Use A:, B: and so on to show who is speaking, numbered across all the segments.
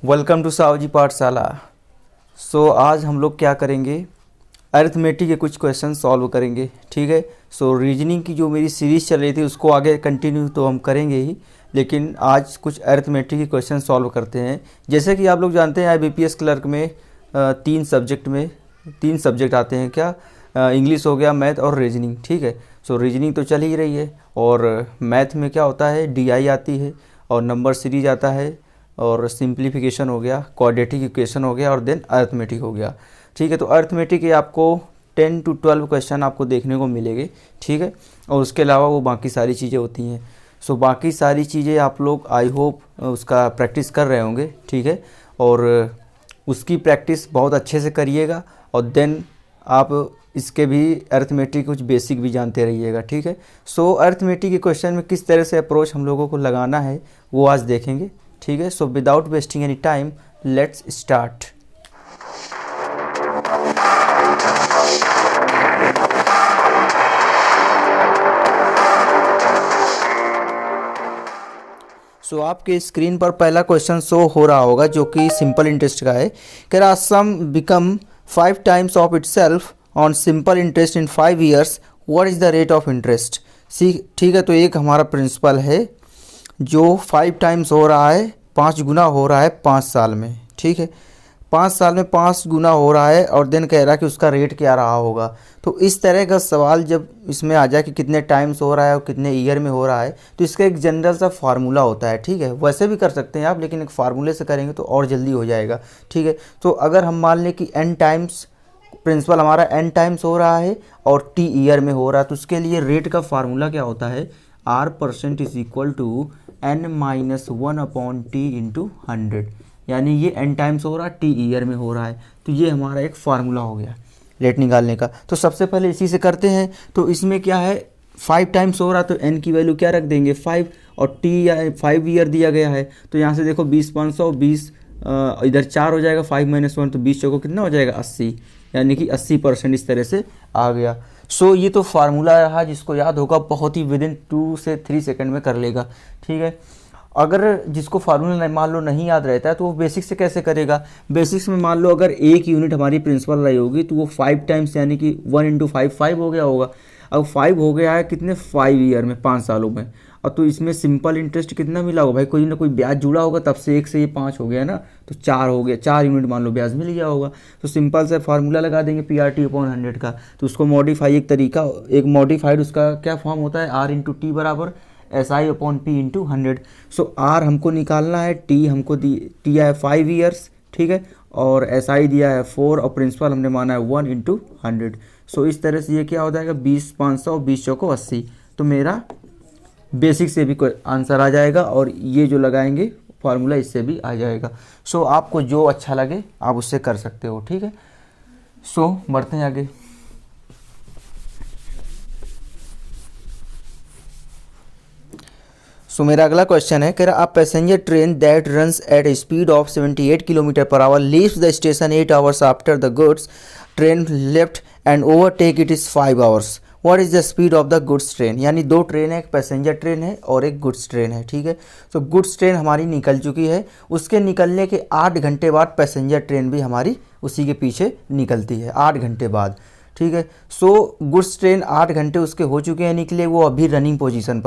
A: Welcome to Saoji पाठशाला। आज हम लोग क्या करेंगे, अरिथमेटिक के कुछ क्वेश्चन सॉल्व करेंगे। ठीक है। रीजनिंग की जो मेरी सीरीज़ चल रही थी उसको आगे कंटिन्यू तो हम करेंगे ही, लेकिन आज कुछ अरिथमेटिक के क्वेश्चन सॉल्व करते हैं। जैसे कि आप लोग जानते हैं IBPS क्लर्क में तीन सब्जेक्ट आते हैं। क्या? इंग्लिश हो गया, मैथ और रीजनिंग। ठीक है। रीजनिंग तो चल ही रही है, और मैथ में क्या होता है, DI आती है, और नंबर सीरीज आता है, और सिंप्लीफिकेशन हो गया, क्वाड्रेटिक इक्वेशन हो गया, और देन अरिथमेटिक हो गया। ठीक है। तो अरिथमेटिक के आपको 10 to 12 क्वेश्चन आपको देखने को मिलेंगे। ठीक है। और उसके अलावा वो बाकी सारी चीज़ें होती हैं। बाकी सारी चीज़ें आप लोग आई होप उसका प्रैक्टिस कर रहे होंगे। ठीक है। और उसकी प्रैक्टिस बहुत अच्छे से करिएगा, और देन आप इसके भी अरिथमेटिक कुछ बेसिक भी जानते रहिएगा। ठीक है। अरिथमेटिक के क्वेश्चन में किस तरह से अप्रोच हम लोगों को लगाना है वो आज देखेंगे। ठीक है। Without wasting any time, let's start. आपके स्क्रीन पर पहला क्वेश्चन शो हो रहा होगा, जो कि सिंपल इंटरेस्ट का है। कह रहा sum become 5 times of itself on simple interest in 5 years, what is the rate of interest? ठीक है। तो एक हमारा प्रिंसिपल है जो 5 times हो रहा है, 5 गुना हो रहा है 5 साल में। ठीक है। 5 साल में 5 गुना हो रहा है, और देन कह रहा है कि उसका रेट क्या रहा होगा। तो इस तरह का सवाल जब इसमें आ जाए कि कितने टाइम्स हो रहा है और कितने ईयर में हो रहा है, तो इसका एक जनरल सा फार्मूला होता है। ठीक है। वैसे भी कर सकते हैं आप, लेकिन एक फार्मूले से करेंगे तो और जल्दी हो जाएगा। ठीक है। तो अगर हम मान लें कि n टाइम्स प्रिंसिपल हमारा n टाइम्स हो रहा है और t ईयर में हो रहा है, तो उसके लिए रेट का फार्मूला क्या होता है, R% is equal to n-1/t into 100। यानी ये n टाइम्स हो रहा है, t ईयर में हो रहा है, तो ये हमारा एक फार्मूला हो गया रेट निकालने का। तो सबसे पहले इसी से करते हैं। तो इसमें क्या है, 5 टाइम्स हो रहा है, तो n की वैल्यू क्या रख देंगे, 5, और t या 5 ईयर दिया गया है, तो यहाँ से देखो 20/500, 20 इधर 4 हो जाएगा, 5 - 1 तो 20 चौको कितना हो जाएगा, 80, यानी कि 80% इस तरह से आ गया। ये तो फार्मूला रहा, जिसको याद होगा बहुत ही विदिन 2 से 3 सेकंड में कर लेगा। ठीक है। अगर जिसको फार्मूला मान लो नहीं याद रहता है, तो वो बेसिक से कैसे करेगा। बेसिक्स में मान लो अगर 1 यूनिट हमारी प्रिंसिपल रही होगी, तो वो 5 टाइम्स यानी कि 1 × 5 5 हो गया होगा। अब 5 हो गया है कितने, 5 ईयर में, 5 सालों में। और तो इसमें सिंपल इंटरेस्ट कितना मिला होगा भाई, कोई ना कोई ब्याज जुड़ा होगा, तब से 1 से ये 5 हो गया ना, तो 4 हो गया, 4 यूनिट मान लो ब्याज मिल गया होगा। तो सिंपल से फार्मूला लगा देंगे PRT/100 का। तो उसको मॉडिफाई, एक तरीका, एक मॉडिफाइड उसका क्या फॉर्म होता है, R×T बराबर SI/P इंटू 100। R हमको निकालना है, T हमको दिया है 5 ईयर्स। ठीक है। और SI दिया है 4, और प्रिंसिपल हमने माना है 1/100। इस तरह से ये क्या हो जाएगा, 20/500, 20 चौको 80। तो मेरा बेसिक से भी कोई आंसर आ जाएगा, और ये जो लगाएंगे फार्मूला इससे भी आ जाएगा। आपको जो अच्छा लगे आप उससे कर सकते हो। ठीक है। बढ़ते हैं आगे। मेरा अगला क्वेश्चन है, कह रहा a passenger train that runs at A speed of 78 km/h leaves the station 8 hours after the goods train left and overtake it is 5 hours। What is the speed of the goods train? यानी दो train है, एक passenger train है और एक goods train है। ठीक है। गुड्स ट्रेन हमारी निकल चुकी है, उसके निकलने के 8 घंटे बाद पैसेंजर ट्रेन भी हमारी उसी के पीछे निकलती है, 8 घंटे बाद। ठीक है। गुड्स ट्रेन 8 घंटे उसके हो चुके हैं निकले, वो अभी रनिंग पोजीशन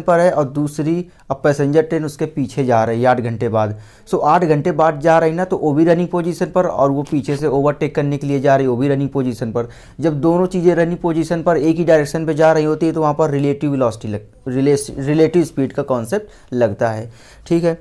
A: पर है, और दूसरी अब पैसेंजर ट्रेन उसके पीछे जा रही है 8 घंटे बाद। 8 घंटे बाद जा रही ना, तो वो भी रनिंग पोजीशन पर, और वो पीछे से ओवरटेक करने के लिए जा रही है, वो भी रनिंग पोजीशन पर। जब दोनों चीज़ें रनिंग पोजीशन पर एक ही डायरेक्शन पे जा रही होती है, तो वहाँ पर रिलेटिव स्पीड का कॉन्सेप्ट लगता है। ठीक है।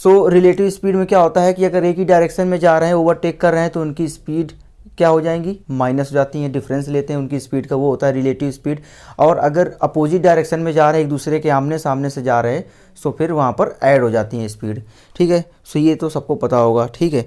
A: रिलेटिव स्पीड में क्या होता है कि अगर एक ही डायरेक्शन में जा रहे हैं, ओवरटेक कर रहे हैं, तो उनकी स्पीड क्या हो जाएंगी, माइनस हो जाती हैं, डिफरेंस लेते हैं उनकी स्पीड का, वो होता है रिलेटिव स्पीड। और अगर अपोजिट डायरेक्शन में जा रहे हैं, एक दूसरे के आमने सामने से जा रहे हैं, फिर वहाँ पर ऐड हो जाती हैं स्पीड। ठीक है। ये तो सबको पता होगा। ठीक है।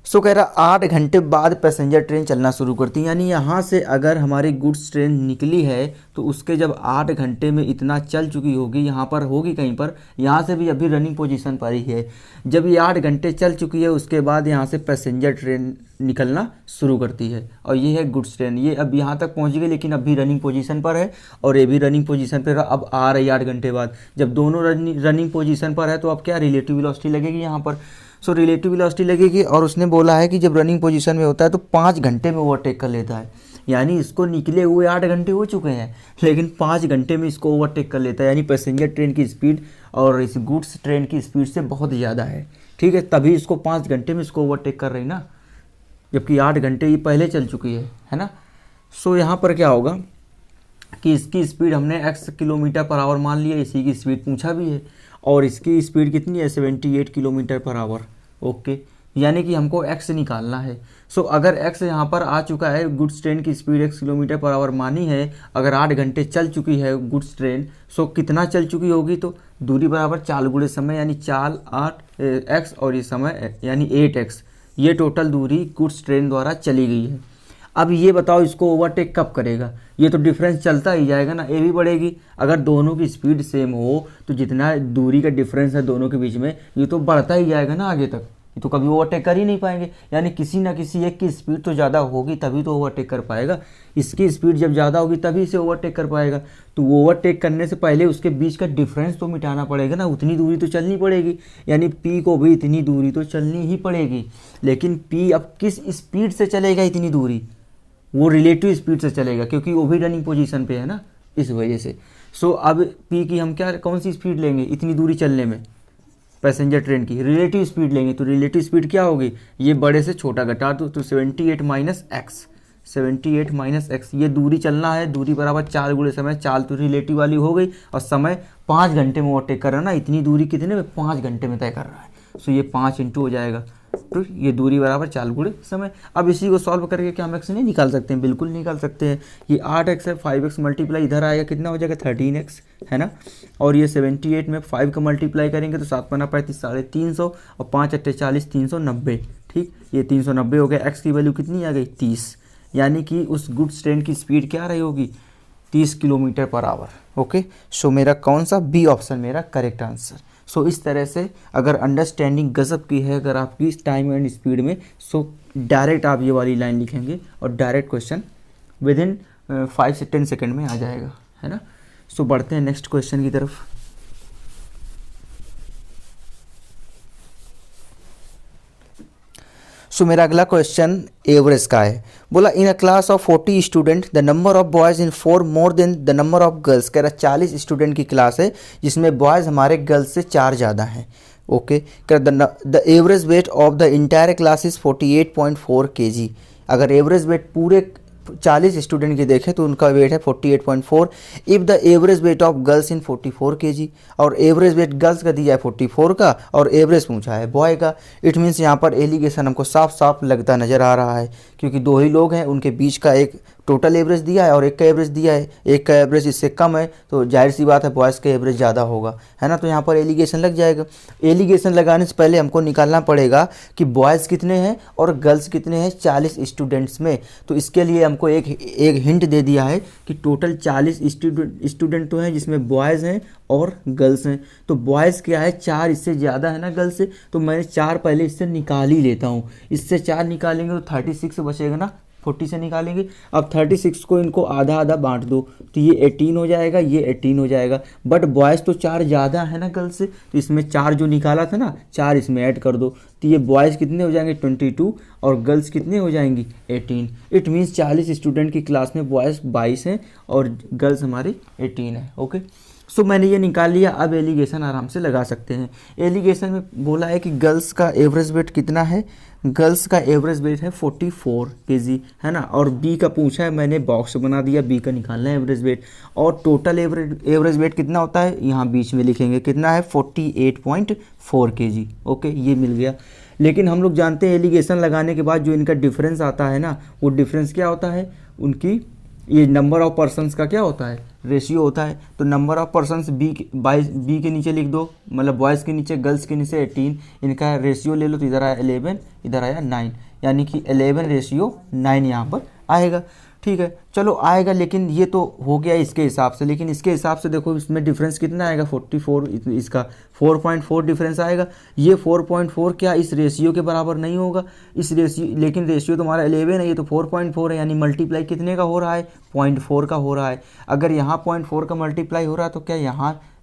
A: सो कह रहा 8 घंटे बाद पैसेंजर ट्रेन चलना शुरू करती है, यानी यहाँ से अगर हमारी गुड्स ट्रेन निकली है तो उसके जब 8 घंटे में इतना चल चुकी होगी, यहाँ पर होगी कहीं पर, यहाँ से भी अभी रनिंग पोजीशन पर ही है, जब ये 8 घंटे चल चुकी है उसके बाद यहाँ से पैसेंजर ट्रेन निकलना शुरू करती है। और ये है गुड्स ट्रेन, ये अब यहाँ तक पहुँच गई लेकिन अभी रनिंग पोजीशन पर है और ये भी रनिंग पोजीशन पर अब आ रही 8 घंटे बाद। जब दोनों रनिंग पोजीशन पर है तो अब क्या रिलेटिव वेलोसिटी लगेगी यहाँ पर। सो रिलेटिव वेलोसिटी लगेगी और उसने बोला है कि जब रनिंग पोजीशन में होता है तो 5 घंटे में ओवरटेक कर लेता है, यानी इसको निकले हुए 8 घंटे हो चुके हैं लेकिन 5 घंटे में इसको ओवरटेक कर लेता है, यानी पैसेंजर ट्रेन की स्पीड और इस गुड्स ट्रेन की स्पीड से बहुत ज़्यादा है। ठीक है, तभी इसको 5 घंटे में इसको ओवरटेक कर रही ना, जबकि 8 घंटे ये पहले चल चुकी है ना। सो यहाँ पर क्या होगा कि इसकी स्पीड हमने x किलोमीटर पर आवर मान लिया, इसी की स्पीड पूछा भी है और इसकी स्पीड कितनी है 78 किलोमीटर पर आवर। ओके, यानी कि हमको x निकालना है। सो अगर x यहाँ पर आ चुका है, गुड्स ट्रेन की speed x kilometre per our मानी है, अगर 8 घंटे चल चुकी है गुड्स ट्रेन, सो कितना चल चुकी होगी तो दूरी बराबर 4 गुणे समय, यानी 4 8 x और ये समय यानी 8x, ये टोटल दूरी गुड्स ट्रेन द्वारा चली गई है। अब ये बताओ इसको ओवरटेक कब करेगा, ये तो डिफरेंस चलता ही जाएगा ना, ये भी बढ़ेगी। अगर दोनों की स्पीड सेम हो तो जितना दूरी का डिफरेंस है दोनों के बीच में ये तो बढ़ता ही जाएगा ना आगे तक, ये तो कभी ओवरटेक कर ही नहीं पाएंगे, यानी किसी ना किसी एक की स्पीड तो ज़्यादा होगी तभी तो ओवरटेक कर पाएगा। इसकी स्पीड जब ज़्यादा होगी तभी इसे ओवरटेक कर पाएगा, तो ओवरटेक करने से पहले उसके बीच का डिफरेंस तो मिटाना पड़ेगा ना, उतनी दूरी तो चलनी पड़ेगी, यानी पी को भी इतनी दूरी तो चलनी ही पड़ेगी। लेकिन पी अब किस स्पीड से चलेगा इतनी दूरी, वो रिलेटिव स्पीड से चलेगा क्योंकि वो भी रनिंग पोजीशन पे है ना, इस वजह से। सो अब पी की हम क्या कौन सी स्पीड लेंगे इतनी दूरी चलने में, पैसेंजर ट्रेन की रिलेटिव स्पीड लेंगे। तो रिलेटिव स्पीड क्या होगी, ये बड़े से छोटा घटा दो तो 78 माइनस एक्स, 78 माइनस एक्स, ये दूरी चलना है, दूरी बराबर 4 गुणे समय, 4 तो रिलेटिव वाली हो गई और समय 5 घंटे में ओवरटेक कर रहा है ना, इतनी दूरी कितने में 5 घंटे में तय कर रहा है। सो ये 5 इंटू हो जाएगा तो ये दूरी बराबर 4 गुणे समय। अब इसी को सॉल्व करके क्या हम एक्स नहीं निकाल सकते हैं, बिल्कुल निकाल सकते हैं। ये 8x है, 5x मल्टीप्लाई इधर आएगा कितना हो जाएगा 13x है ना, और ये 78 में 5 का मल्टीप्लाई करेंगे तो 7 पन्ना 35 350 और 5 अट्ठे 40 390। ठीक, ये 390 हो गया, x की वैल्यू कितनी आ गई 30, यानी कि उस गुड्स ट्रेन की स्पीड क्या रही होगी 30 किलोमीटर पर आवर। ओके, सो मेरा कौन सा बी ऑप्शन मेरा करेक्ट आंसर। सो इस तरह से अगर अंडरस्टैंडिंग गजब की है अगर आपकी टाइम एंड स्पीड में, सो डायरेक्ट आप ये वाली लाइन लिखेंगे और डायरेक्ट क्वेश्चन विद इन 5 से 10 सेकेंड में आ जाएगा, है ना। सो बढ़ते हैं नेक्स्ट क्वेश्चन की तरफ। सो मेरा अगला क्वेश्चन एवरेज का है। बोला in a class of 40 student the number of boys in 4 more than the number of girls. कह रहा 40 स्टूडेंट की क्लास है जिसमें बॉयज़ हमारे गर्ल्स से 4 ज़्यादा हैं। ओके, कह the average weight of the entire class is 48.4 kg। अगर एवरेज वेट पूरे 40 स्टूडेंट की देखें तो उनका वेट है 48.4। If the average weight of girls in 44 kg, और एवरेज वेट गर्ल्स का दिया है 44 का और एवरेज पूछा है बॉय का। इट मीन्स यहाँ पर एलिगेशन हमको साफ साफ लगता नज़र आ रहा है क्योंकि 2 ही लोग हैं, उनके बीच का एक टोटल एवरेज दिया है और एक का एवरेज दिया है, एक का एवरेज इससे कम है तो जाहिर सी बात है बॉयज़ का एवरेज ज़्यादा होगा, है ना। तो यहाँ पर एलिगेशन लग जाएगा। एलिगेशन लगाने से पहले हमको निकालना पड़ेगा कि बॉयज़ कितने हैं और गर्ल्स कितने हैं 40 स्टूडेंट्स में। तो इसके लिए हमको एक हिंट दे दिया है कि टोटल 40 स्टूडेंट तो हैं जिसमें बॉयज़ हैं और गर्ल्स हैं। तो बॉयज़ क्या है 4 इससे ज़्यादा है ना गर्ल्स से, तो मैं 4 पहले इससे निकाल ही लेता हूँ। इससे 4 निकालेंगे तो 36 बचेगा ना, 40 से निकालेंगे। अब 36 को इनको आधा आधा बांट दो तो ये 18 हो जाएगा, ये 18 हो जाएगा। बट बॉयज़ तो 4 ज़्यादा है ना गर्ल्स से, तो इसमें 4 जो निकाला था ना 4 इसमें ऐड कर दो तो ये बॉयज़ कितने हो जाएंगे 22 और गर्ल्स कितने हो जाएंगी 18। इट मीन्स 40 स्टूडेंट की क्लास में बॉयज़ 22 हैं और गर्ल्स हमारी 18 है। ओके, सो मैंने ये निकाल लिया। अब एलिगेशन आराम से लगा सकते हैं। एलिगेशन में बोला है कि गर्ल्स का एवरेज वेट कितना है, गर्ल्स का एवरेज वेट है 44 kg, है ना। और बी का पूछा है, मैंने बॉक्स बना दिया, बी का निकालना है एवरेज वेट। और टोटल एवरेज वेट कितना होता है यहाँ बीच में लिखेंगे, कितना है 48.4 kg। ओके, ये मिल गया। लेकिन हम लोग जानते हैं एलिगेशन लगाने के बाद जो इनका डिफरेंस आता है ना, वो डिफरेंस क्या होता है, उनकी ये नंबर ऑफ पर्सन्स का क्या होता है, रेशियो होता है, तो नंबर ऑफ पर्सन्स बी के नीचे लिख दो, मतलब बॉयज़ के नीचे गर्ल्स के नीचे 18, इनका रेशियो ले लो, तो इधर आया 11, इधर आया 9, यानी कि 11:9 यहाँ पर आएगा। ठीक है, चलो आएगा, लेकिन ये तो हो गया इसके हिसाब से, लेकिन इसके हिसाब से देखो इसमें डिफरेंस कितना आएगा 44, इसका 4.4 डिफरेंस आएगा। ये 4.4 क्या इस रेशियो के बराबर नहीं होगा, इस रेशियो, लेकिन रेशियो तुम्हारा 11 है, ये तो 4.4 है, यानी मल्टीप्लाई कितने का हो रहा है, 0.4 का हो रहा है। अगर यहाँ 0.4 का मल्टीप्लाई हो रहा है तो क्या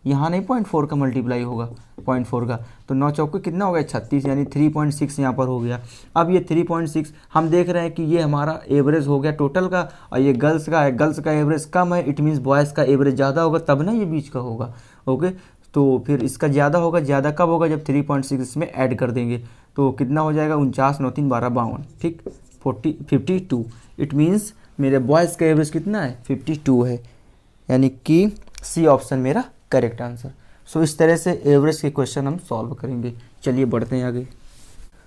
A: यहाँ नहीं 0.4 का मल्टीप्लाई होगा, 0.4 का, तो 9 चौके कितना हो गया 36, यानी 3.6 यहाँ पर हो गया। अब ये 3.6 हम देख रहे हैं कि ये हमारा एवरेज हो गया टोटल का, और ये गर्ल्स का है, गर्ल्स का एवरेज कम है, इट मीन्स बॉयज़ का एवरेज ज़्यादा होगा, तब ना ये बीच का होगा। ओके, तो फिर इसका ज़्यादा होगा, ज़्यादा कब होगा, जब 3.6 इसमें ऐड कर देंगे, तो कितना हो जाएगा 49, 9 3 12 52, ठीक, 52, इट मीन्स मेरे बॉयज़ का एवरेज कितना है 52 है, यानी कि सी ऑप्शन मेरा करेक्ट आंसर। सो इस तरह से एवरेज के क्वेश्चन हम सॉल्व करेंगे। चलिए बढ़ते हैं आगे।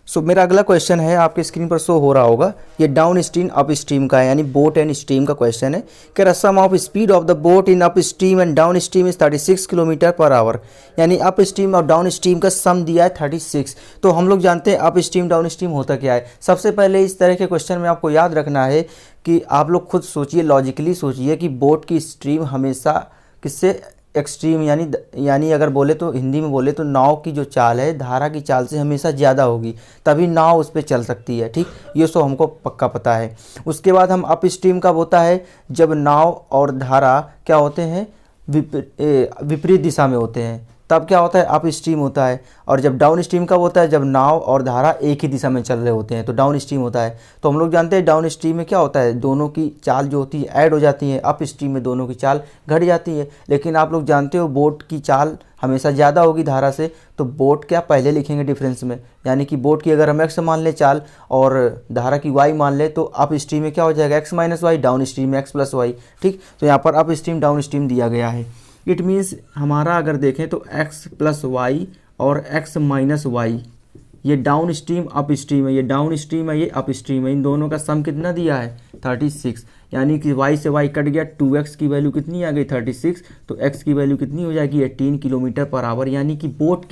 A: सो मेरा अगला क्वेश्चन है, आपके स्क्रीन पर शो हो रहा होगा, ये डाउन स्ट्रीम अप स्ट्रीम का है, यानी बोट एंड स्ट्रीम का क्वेश्चन है। कह रहा sum of speed of the boat in upstream and downstream is 36 kilometre per hour, यानी अप स्ट्रीम और डाउन स्ट्रीम का सम दिया है 36। तो हम लोग जानते हैं अप स्ट्रीम डाउन स्ट्रीम होता क्या है। सबसे पहले इस तरह के क्वेश्चन में आपको याद रखना है कि आप लोग खुद सोचिए, लॉजिकली सोचिए कि बोट की स्ट्रीम हमेशा किससे एक्सट्रीम, यानी अगर बोले तो हिंदी में बोले तो नाव की जो चाल है धारा की चाल से हमेशा ज़्यादा होगी, तभी नाव उस पर चल सकती है। ठीक, ये तो हमको पक्का पता है। उसके बाद हम अप स्ट्रीम कब होता है, जब नाव और धारा क्या होते हैं, विपरीत दिशा में होते हैं, तब क्या होता है अप स्ट्रीम होता है। और जब डाउन स्ट्रीम कब होता है, जब नाव और धारा एक ही दिशा में चल रहे होते हैं, तो डाउन स्ट्रीम होता है। तो हम लोग जानते हैं डाउन स्ट्रीम में क्या होता है, दोनों की चाल जो होती है ऐड हो जाती है, अप स्ट्रीम में दोनों की चाल घट जाती है। लेकिन आप लोग जानते हो बोट की चाल हमेशा ज़्यादा होगी धारा से, तो बोट क्या पहले लिखेंगे डिफरेंस में, यानी कि बोट की अगर हम एक्स मान लें चाल और धारा की वाई मान लें, तो अप स्ट्रीम में क्या हो जाएगा x minus y, downstream में एक्स प्लस वाई। ठीक, तो यहाँ पर अप स्ट्रीम डाउन स्ट्रीम दिया गया है। इट मीन्स हमारा अगर देखें तो x प्लस वाई और x माइनस वाई, ये डाउन स्ट्रीम अप स्ट्रीम है, ये डाउन स्ट्रीम है, ये अप स्ट्रीम है, इन दोनों का सम कितना दिया है 36, यानी कि y से y कट गया, 2x की वैल्यू कितनी आ गई 36, तो x की वैल्यू कितनी हो जाएगी 18 किलोमीटर पर आवर, यानी कि बोट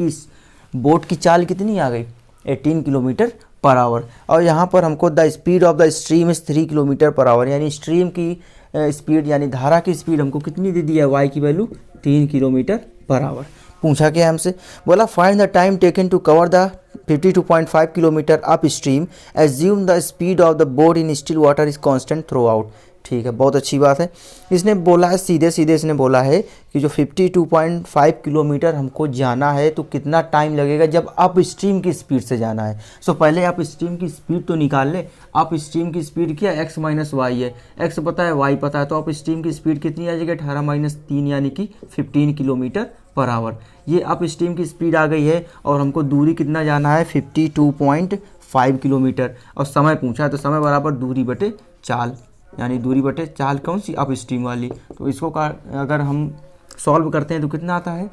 A: की चाल कितनी आ गई 18 किलोमीटर पर आवर। और यहाँ पर हमको the speed of the stream is 3 kilometre per hour, यानी स्ट्रीम की स्पीड यानी धारा की स्पीड हमको कितनी दे दी है, y की वैल्यू 3 किलोमीटर पर आवर। पूछा क्या हमसे, बोला find the time taken to cover the 52.5 kilometre upstream, assume the speed of the boat in still water is constant throughout. ठीक है, बहुत अच्छी बात है। इसने बोला है सीधे सीधे इसने बोला है कि जो 52.5 किलोमीटर हमको जाना है तो कितना टाइम लगेगा जब अप स्ट्रीम की स्पीड से जाना है। सो पहले अप स्ट्रीम की स्पीड तो निकाल ले। अप स्ट्रीम की स्पीड क्या है, एक्स माइनस वाई है, एक्स पता है वाई पता है, तो अप स्ट्रीम की स्पीड कितनी आ जाएगी 18 माइनस 3 यानी कि 15 किलोमीटर पर आवर। ये अप स्ट्रीम की स्पीड आ गई है और हमको दूरी कितना जाना है 52.5 किलोमीटर, और समय पूछा है तो समय बराबर दूरी बटे चाल, यानी दूरी बटे चाल कौन सी अप स्ट्रीम वाली। तो इसको अगर हम सॉल्व करते हैं तो कितना आता है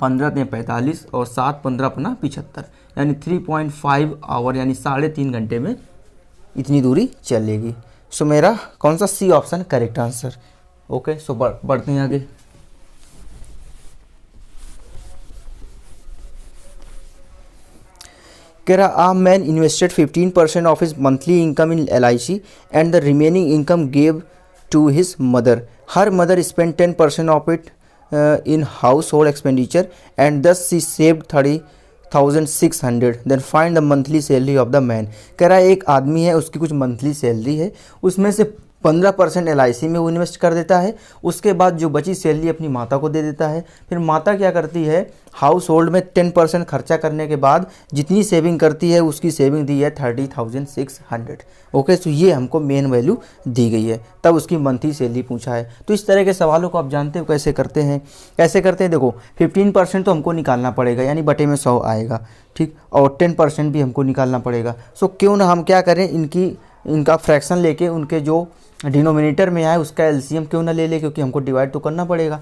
A: 15 ने 45 और 7 15 अपना 75, यानी 3.5 आवर, यानी 3.5 घंटे में इतनी दूरी चलेगी। सो मेरा कौन सा C option correct answer. Okay, so बढ़ते हैं आगे। कह रहा a man invested 15% of his monthly income in LIC and the remaining income gave to his mother. Her mother spend 10% of it in household expenditure and this she saved 30,600, then find the monthly salary of the man. कह रहा है एक आदमी है, उसकी कुछ monthly salary है, उसमें से 15% LIC में वो इन्वेस्ट कर देता है, उसके बाद जो बची सैलरी अपनी माता को दे देता है। फिर माता क्या करती है, हाउस होल्ड में 10% खर्चा करने के बाद जितनी सेविंग करती है उसकी सेविंग दी है 30,600। ओके, तो ये हमको मेन वैल्यू दी गई है, तब उसकी मंथली सैलरी पूछा है। तो इस तरह के सवालों को आप जानते हो कैसे करते हैं, देखो 15% तो हमको निकालना पड़ेगा, यानी बटे में 100 आएगा, ठीक, और 10% भी हमको निकालना पड़ेगा। सो क्यों ना हम क्या करें, इनका फ्रैक्शन लेके उनके जो डिनोमिनेटर में आए उसका LCM क्यों ना ले ले, क्योंकि हमको डिवाइड तो करना पड़ेगा।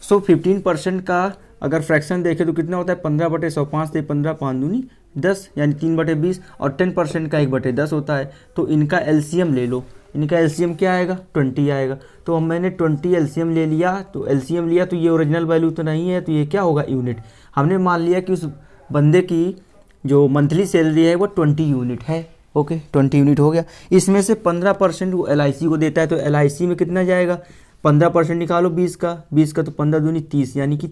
A: सो 15% का अगर फ्रैक्शन देखें तो कितना होता है 15/100, 5 से 15 5 दूनी 10, यानी 3/20, और 10% का 1/10 होता है। तो इनका LCM ले लो, इनका एलसीएम क्या आएगा, 20 आएगा। तो हम मैंने 20 एलसीएम ले लिया, तो एलसीएम लिया तो ये ओरिजिनल वैल्यू तो नहीं है, तो ये क्या होगा, यूनिट। हमने मान लिया कि उस बंदे की जो मंथली सैलरी है वो 20 यूनिट है। ओके, 20 यूनिट हो गया। इसमें से 15% वो एलआईसी को देता है, तो एलआईसी में कितना जाएगा, 15% निकालो 20 का, 20 का तो 15 दूनी 30, यानी कि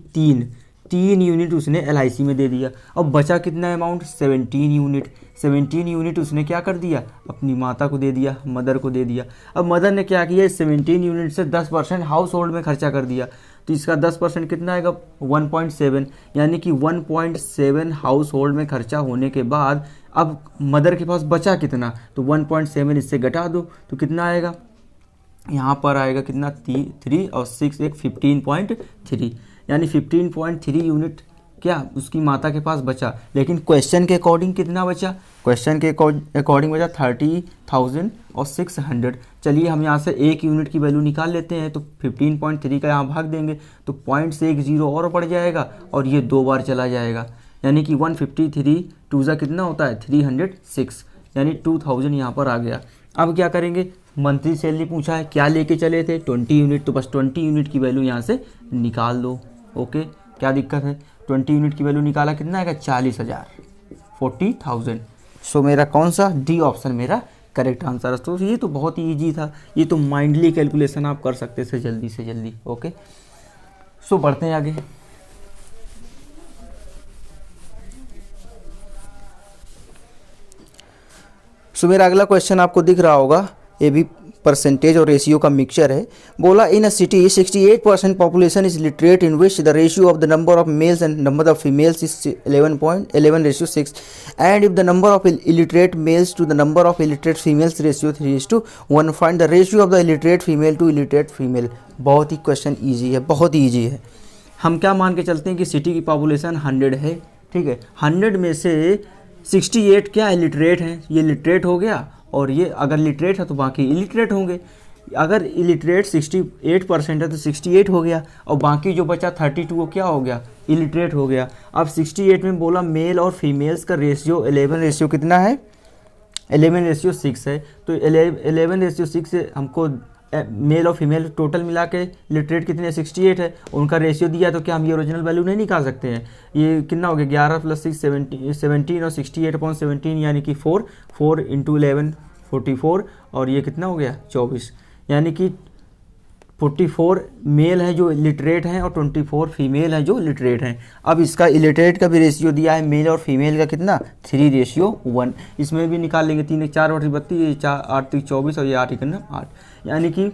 A: 3 यूनिट उसने एलआईसी में दे दिया। अब बचा कितना अमाउंट, 17 यूनिट। 17 यूनिट उसने क्या कर दिया, अपनी माता को दे दिया, मदर को दे दिया। अब मदर ने क्या किया, 17 यूनिट से 10% हाउस होल्ड में खर्चा कर दिया, तो इसका 10% कितना आएगा, 1.7, यानी कि 1.7 हाउस होल्ड में खर्चा होने के बाद अब मदर के पास बचा कितना, तो 1.7 इससे घटा दो तो कितना आएगा, यहाँ पर आएगा कितना, 3 और 6 एक 15.3, यानी 15.3 यूनिट क्या उसकी माता के पास बचा। लेकिन क्वेश्चन के अकॉर्डिंग कितना बचा, क्वेश्चन के अकॉर्डिंग बचा 30,600। चलिए हम यहाँ से 1 यूनिट की वैल्यू निकाल लेते हैं, तो 15.3 का यहाँ भाग देंगे तो पॉइंट से 1 0 और बढ़ जाएगा और ये 2 बार चला जाएगा, यानी कि 153 2 ज़ा कितना होता है, 306, यानी 2000 यहाँ पर आ गया। अब क्या करेंगे, मंथली सैलरी पूछा है, क्या लेके चले थे, 20 यूनिट, तो बस 20 यूनिट की वैल्यू यहाँ से निकाल दो। ओके, क्या दिक्कत है, 20 यूनिट की वैल्यू निकाला, कितना आएगा, 40,000, 40,000। सो मेरा कौन सा, डी ऑप्शन मेरा करेक्ट आंसर है। तो ये तो बहुत ही ईजी था, ये तो माइंडली कैलकुलेशन आप कर सकते थे जल्दी से जल्दी। ओके, सो बढ़ते हैं आगे। सो मेरा अगला क्वेश्चन आपको दिख रहा होगा, ये भी परसेंटेज और रेशियो का मिक्सचर है। बोला in a city 68% population is literate in which the ratio of the number of males and number of females is 11.11:6 and if the number of illiterate males to the number of illiterate females ratio 3:1 find the ratio of the illiterate female to illiterate female. बहुत ही question easy है, बहुत ही easy है। हम क्या मान के चलते हैं कि सिटी की पॉपुलेशन 100 है, ठीक है, 100 में से 68 क्या है, लिटरेट हैं, ये लिटरेट हो गया, और ये अगर लिटरेट है तो बाकी इलिटरेट होंगे। अगर इलिटरेट 68% है तो 68 हो गया, और बाकी जो बचा 32 वो क्या हो गया, इलिटरेट हो गया। अब 68 में बोला मेल और फीमेल्स का रेशियो 11 कितना है, 11:6 है, तो 11:6 से हमको मेल और फीमेल टोटल मिला के लिटरेट कितने, 68 है, उनका रेशियो दिया, तो क्या हम ये ओरिजिनल वैल्यू नहीं निकाल सकते हैं। ये कितना हो गया, 11 + 6 17 और 68/17, यानी कि 4 × 11 44, और ये कितना हो गया, 24, यानी कि 44 मेल है जो लिटरेट हैं और 24 फीमेल है जो लिटरेट हैं। अब इसका इलिटरेट का भी रेशियो दिया है, मेल और फीमेल का कितना, 3:1। इसमें भी निकाल लेंगे, 3 × 4 = 32, 4 8 × 24 और ये 8 × 8, यानी कि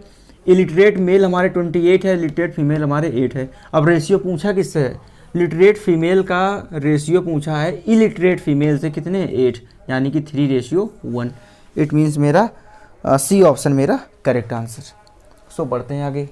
A: इलिटरेट मेल हमारे 28 है, लिटरेट फीमेल हमारे 8 है। अब रेशियो पूछा किससे है, लिटरेट फीमेल का रेशियो पूछा है इलिटरेट फीमेल से, कितने, 8, यानी कि 3:1। इट मीन्स मेरा सी ऑप्शन मेरा करेक्ट आंसर। सो बढ़ते हैं आगे।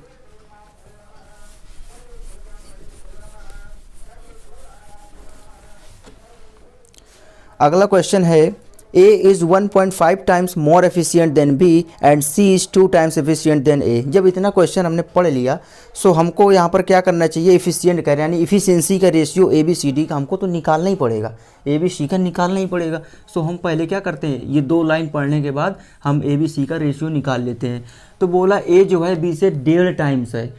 A: अगला क्वेश्चन है, A is 1.5 times more efficient then B and C is 2 times efficient then A। जब इतना क्वेश्चन हमने पढ़ लिया, सो हमको यहाँ पर क्या करना चाहिए, एफिशिएंट कर, यानी इफिशिएंसी का रेशियो ABCD का हमको तो निकालना ही पड़ेगा, ABC का निकालना ही पड़ेगा। सो हम पहले क्या करते हैं, ये 2 लाइन पढ़ने के बाद हम ABC का रेशियो निकाल लेते हैं। तो बोला A जो है B से 1.5 टाइम्स है,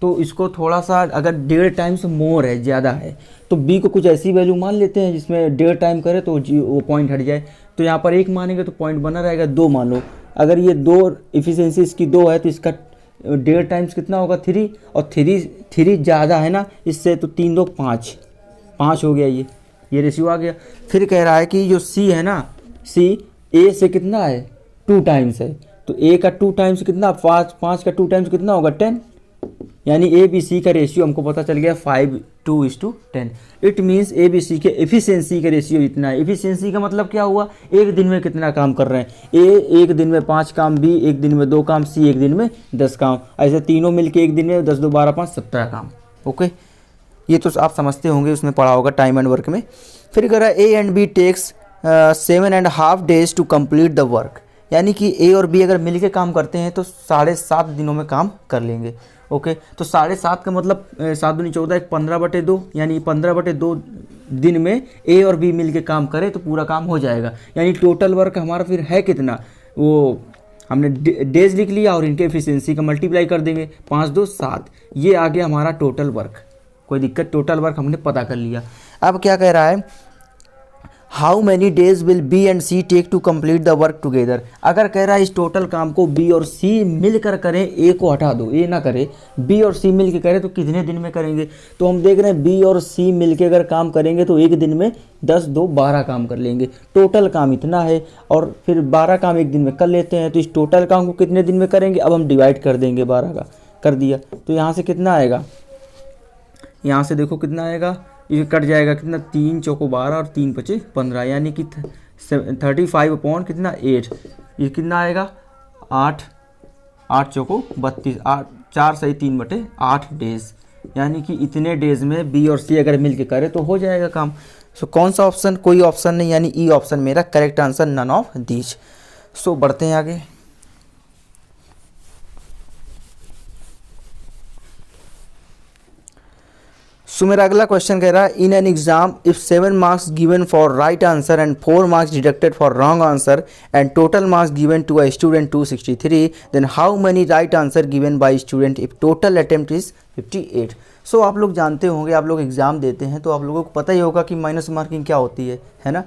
A: तो इसको थोड़ा सा अगर 1.5 टाइम्स मोर है, ज़्यादा है, तो B को कुछ ऐसी वैल्यू मान लेते हैं जिसमें 1.5 टाइम करे तो वो पॉइंट हट जाए। तो यहाँ पर 1 मानेंगे तो पॉइंट बना रहेगा, 2 मान लो, अगर ये 2 इफिशियंसी इसकी 2 है तो इसका 1.5 टाइम्स कितना होगा, 3, और 3 ज़्यादा है ना इससे, तो 3 2 5 हो गया, ये रेशियो आ गया। फिर कह रहा है कि जो C है ना, C A से कितना है, 2 टाइम्स है, तो A का 2 टाइम्स कितना, 5 का 2 टाइम्स कितना होगा, 10, यानी ABC का रेशियो हमको पता चल गया 5:10। इट मीन्स ABC के एफिशिएंसी का रेशियो इतना है। एफिशिएंसी का मतलब क्या हुआ, एक दिन में कितना काम कर रहे हैं, A एक दिन में 5 काम, B एक दिन में 2 काम, C एक दिन में 10 काम, ऐसे तीनों मिलके एक दिन में 10 2 12 5 17 काम। ओके, ये तो आप समझते होंगे, उसमें पढ़ा होगा टाइम एंड वर्क में। फिर कह रहा है A and B takes 7.5 days to complete the work, यानी कि A और B अगर मिलके काम करते हैं तो 7.5 दिनों में काम कर लेंगे। ओके, तो 7.5 का मतलब 7 दूनी 14, 15/2, यानी 15/2 दिन में A और B मिलके काम करें तो पूरा काम हो जाएगा। यानी टोटल वर्क हमारा फिर है कितना, वो हमने डेज लिख लिया और इनके एफिशिएंसी का मल्टीप्लाई कर देंगे, 5 2 7, ये आ गया हमारा टोटल वर्क। कोई दिक्कत, टोटल वर्क हमने पता कर लिया। अब क्या कह रहा है, how many days will B and C take to complete the work together. अगर कह रहा है इस टोटल काम को बी और सी मिलकर करें, ए को हटा दो, ए ना करे, बी और सी मिलकर करें तो कितने दिन में करेंगे। तो हम देख रहे हैं बी और सी मिलकर अगर काम करेंगे तो एक दिन में 10 2 12 काम कर लेंगे। टोटल काम इतना है और फिर 12 काम एक दिन में कर लेते हैं, तो इस टोटल काम को कितने दिन में करेंगे। अब हम डिवाइड कर देंगे, 12 का कर दिया, तो यहाँ से कितना आएगा, यहाँ से देखो कितना आएगा, ये कट जाएगा कितना, 3 चौको 12 और 3 5 15, यानी कि 35 अपॉन कितना 8, ये कितना आएगा 8 8 चौको 32, 8 4 सही 3 बटे 8 डेज, यानी कि इतने डेज में बी और सी अगर मिल के करे तो हो जाएगा काम। सो कौन सा ऑप्शन, कोई ऑप्शन नहीं, यानी ई ऑप्शन मेरा correct answer, none of these. So बढ़ते हैं आगे। सो मेरा अगला क्वेश्चन कह रहा है, in an exam if 7 marks given for right answer and 4 marks deducted for wrong answer and total marks given to a student 263, then how many right answer given by student if total attempt is 58। So आप लोग जानते होंगे, आप लोग exam देते हैं तो आप लोगों को पता ही होगा कि माइनस मार्किंग क्या होती है ना।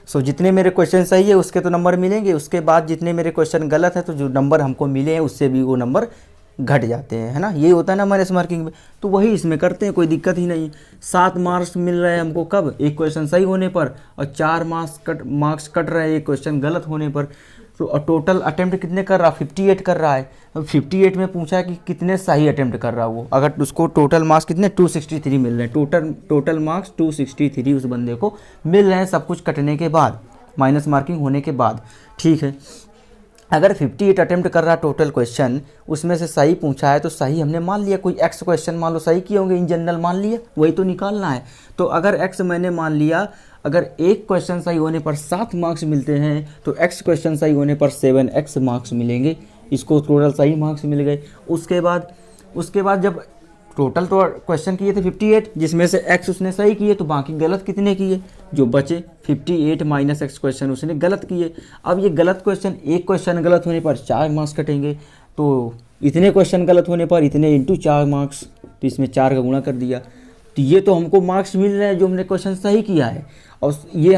A: सो जितने मेरे क्वेश्चन सही है उसके तो नंबर मिलेंगे, उसके बाद जितने मेरे क्वेश्चन गलत है तो जो नंबर हमको मिले हैं उससे भी वो नंबर घट जाते हैं, है ना। ये होता है ना माइनस मार्किंग में, तो वही इसमें करते हैं, कोई दिक्कत ही नहीं। 7 मार्क्स मिल रहे हैं हमको कब, एक क्वेश्चन सही होने पर, और 4 मार्क्स कट रहे हैं एक क्वेश्चन गलत होने पर। तो टोटल अटेम्प्ट कितने कर रहा, 58 कर रहा है। तो 58 में पूछा है कि कितने सही अटेम्प्ट कर रहा है वो, अगर उसको टोटल मार्क्स कितने 263 मिल रहे हैं, टोटल मार्क्स 263 उस बंदे को मिल रहे हैं, सब कुछ कटने के बाद, माइनस मार्किंग होने के बाद, ठीक है। अगर 58 अटेम्प्ट कर रहा टोटल क्वेश्चन, उसमें से सही पूछा है तो सही हमने मान लिया, कोई एक्स क्वेश्चन मान लो सही किए होंगे, इन जनरल मान लिया, वही तो निकालना है। तो अगर एक्स मैंने मान लिया, अगर एक क्वेश्चन सही होने पर 7 मार्क्स मिलते हैं तो एक्स क्वेश्चन सही होने पर 7x मार्क्स मिलेंगे, इसको टोटल सही मार्क्स मिल गए। उसके बाद जब टोटल तो क्वेश्चन किए थे 58, जिसमें से x उसने सही किए तो बाकी गलत कितने किए, जो बचे 58 माइनस x क्वेश्चन उसने गलत किए। अब ये गलत क्वेश्चन, एक क्वेश्चन गलत होने पर 4 मार्क्स कटेंगे, तो इतने क्वेश्चन गलत होने पर इतने इंटू 4 मार्क्स, तो इसमें 4 का गुणा कर दिया। तो ये तो हमको मार्क्स मिल रहे हैं जो हमने क्वेश्चन सही किया है, और ये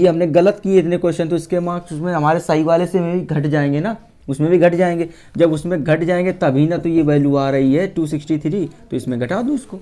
A: हमने गलत किए इतने क्वेश्चन, तो इसके मार्क्स उसमें हमारे सही वाले से में भी घट जाएंगे ना, उसमें भी घट जाएंगे। जब उसमें घट जाएंगे तभी ना तो ये वैल्यू आ रही है 263, तो इसमें घटा दो उसको,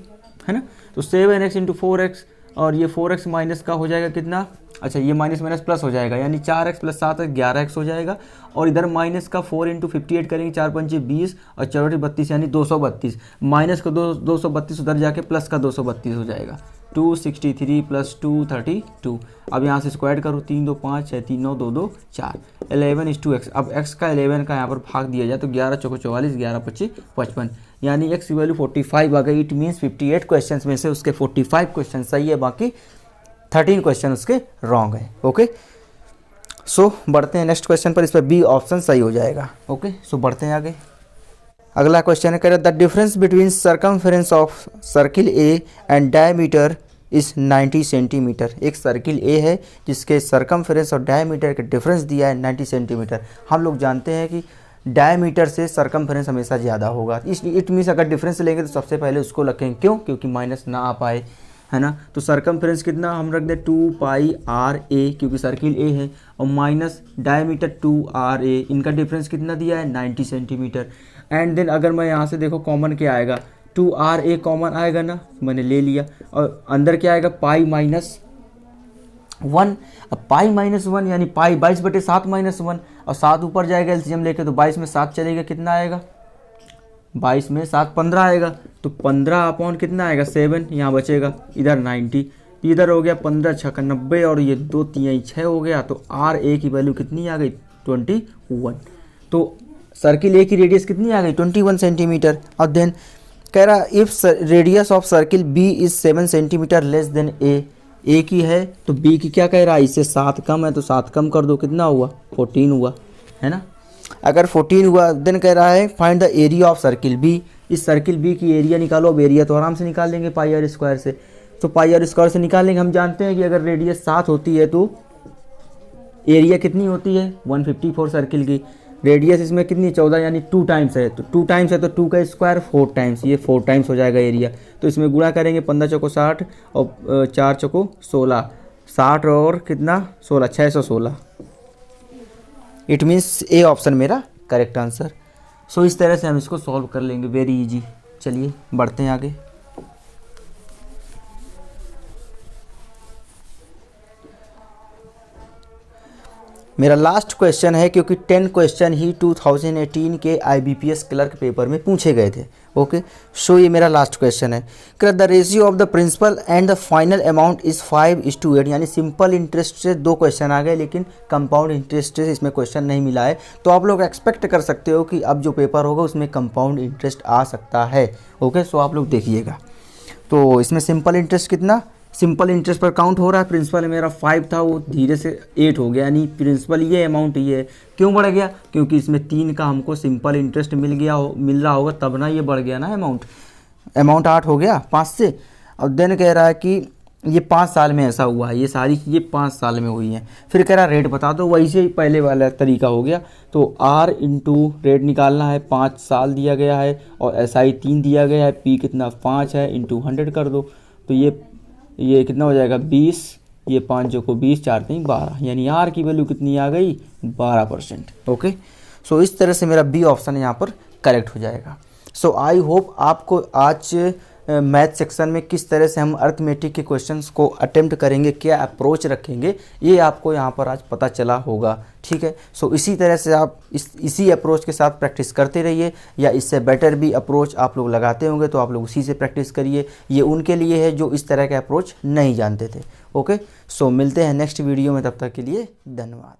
A: है ना। तो 7x इंटू 4x, और ये 4x माइनस का हो जाएगा कितना, अच्छा ये माइनस माइनस प्लस हो जाएगा, यानी 4x प्लस 7x 11x हो जाएगा। और इधर माइनस का 4 इंटू 58 करेंगे, 4 पंचे 20 और 4 32, यानी 232, माइनस का 232 उधर जाके प्लस का 232 हो जाएगा, 263 प्लस 232। अब यहाँ से स्क्वायर करो, 3 2 5 6 3 9 2 2 4, 11 is 2x। अब x का 11 का यहाँ पर भाग दिया जाए तो 11 चौको 44, 11 पच्चीस 55, यानी x की वैल्यू 45 आ गई। इट मीन्स 58 क्वेश्चन में से उसके 45 क्वेश्चन सही है, बाकी 13 क्वेश्चन उसके रॉन्ग है। ओके, सो बढ़ते हैं नेक्स्ट क्वेश्चन पर, इस पर बी ऑप्शन सही हो जाएगा। ओके, सो बढ़ते हैं आगे। अगला क्वेश्चन है, कह रहा the difference between circumference of circle A and diameter इस 90 सेंटीमीटर। एक सर्किल ए है जिसके सर्कमफेरेंस और डायमीटर का डिफरेंस दिया है 90 सेंटीमीटर। हम लोग जानते हैं कि डायमीटर से सर्कमफेरेंस हमेशा ज़्यादा होगा, इसलिए इट मीन्स अगर डिफरेंस लेंगे तो सबसे पहले उसको रखेंगे, क्यों, क्योंकि माइनस ना आ पाए, है ना। तो सर्कमफेरेंस कितना हम रख दें 2πRA, क्योंकि सर्किल ए है, और माइनस डायमीटर 2RA, इनका डिफरेंस कितना दिया है 90 सेंटीमीटर। एंड देन अगर मैं यहाँ से देखो कॉमन क्या आएगा, 2RA कॉमन आएगा ना, मैंने ले लिया, और अंदर क्या आएगा पाई माइनस 1। अब पाई माइनस 1 यानी पाई 22/7 माइनस 1, और 7 ऊपर जाएगा एलसीएम लेके, तो 22 में 7 चलेगा, कितना आएगा 22 में 7 15 आएगा, तो 15 अपॉन कितना आएगा 7, यहाँ बचेगा इधर 90, इधर हो गया 15 छक्का 90, और ये 2 3 6 हो गया, तो RA की वैल्यू कितनी आ गई 21। तो सर्किल ए की रेडियस कितनी आ गई 21 सेंटीमीटर। और देन कह रहा if radius of circle B is 7 centimetre less than A की है तो बी की क्या कह रहा है, इससे 7 कम है, तो 7 कम कर दो, कितना हुआ 14 हुआ, है ना। अगर 14 हुआ देन कह रहा है find the area of circle B. इस सर्किल बी की एरिया निकालो। अब एरिया तो आराम से निकाल लेंगे πr स्क्वायर से, तो πr स्क्वायर से निकाल लेंगे। हम जानते हैं कि अगर रेडियस 7 होती है तो एरिया कितनी होती है 154 सर्किल की, रेडियस इसमें कितनी 14 यानी 2 टाइम्स है, तो 2 टाइम्स है तो 2 का स्क्वायर 4 टाइम्स, ये 4 टाइम्स हो जाएगा एरिया। तो इसमें गुणा करेंगे 15 चौको 60 और 4 चौको 16, 60 और कितना 16, 616। इट मीन्स ए ऑप्शन मेरा करेक्ट आंसर। सो इस तरह से हम इसको सॉल्व कर लेंगे, वेरी इजी। चलिए बढ़ते हैं आगे। मेरा लास्ट क्वेश्चन है, क्योंकि 10 क्वेश्चन ही 2018 के IBPS क्लर्क पेपर में पूछे गए थे। ओके, सो ये मेरा लास्ट क्वेश्चन है। The ratio of the principal and the final amount is 5:8, यानी सिंपल इंटरेस्ट से 2 क्वेश्चन आ गए, लेकिन कंपाउंड इंटरेस्ट से इसमें क्वेश्चन नहीं मिला है। तो आप लोग एक्सपेक्ट कर सकते हो कि अब जो पेपर होगा उसमें कंपाउंड इंटरेस्ट आ सकता है। ओके, सो आप लोग देखिएगा। तो इसमें सिंपल इंटरेस्ट कितना, सिंपल इंटरेस्ट पर काउंट हो रहा है। प्रिंसिपल मेरा 5 था, वो धीरे से 8 हो गया, यानी प्रिंसिपल ये अमाउंट ये है। क्यों बढ़ गया, क्योंकि इसमें 3 का हमको सिंपल इंटरेस्ट मिल रहा होगा, तब ना ये बढ़ गया ना अमाउंट 8 हो गया 5 से। और देन कह रहा है कि ये 5 साल में ऐसा हुआ है, ये सारी चीज़ें 5 साल में हुई हैं। फिर कह रहा है रेट बता दो, वही से पहले वाला तरीका हो गया। तो R इंटू रेट निकालना है, 5 साल दिया गया है और SI 3 दिया गया है, P कितना 5 है, इंटू 100 कर दो। तो ये कितना हो जाएगा 20, ये 5 जो को 20, 4 3 12, यानी R की वैल्यू कितनी आ गई 12%। ओके, सो इस तरह से मेरा बी ऑप्शन यहाँ पर करेक्ट हो जाएगा। सो आई होप आपको आज मैथ सेक्शन में किस तरह से हम अर्थमेटिक के क्वेश्चंस को अटेम्प्ट करेंगे, क्या अप्रोच रखेंगे, ये आपको यहाँ पर आज पता चला होगा। ठीक है, सो इसी तरह से आप इसी अप्रोच के साथ प्रैक्टिस करते रहिए, या इससे बेटर भी अप्रोच आप लोग लगाते होंगे तो आप लोग उसी से प्रैक्टिस करिए। ये उनके लिए है जो इस तरह के अप्रोच नहीं जानते थे। ओके, सो मिलते हैं नेक्स्ट वीडियो में, तब तक के लिए धन्यवाद।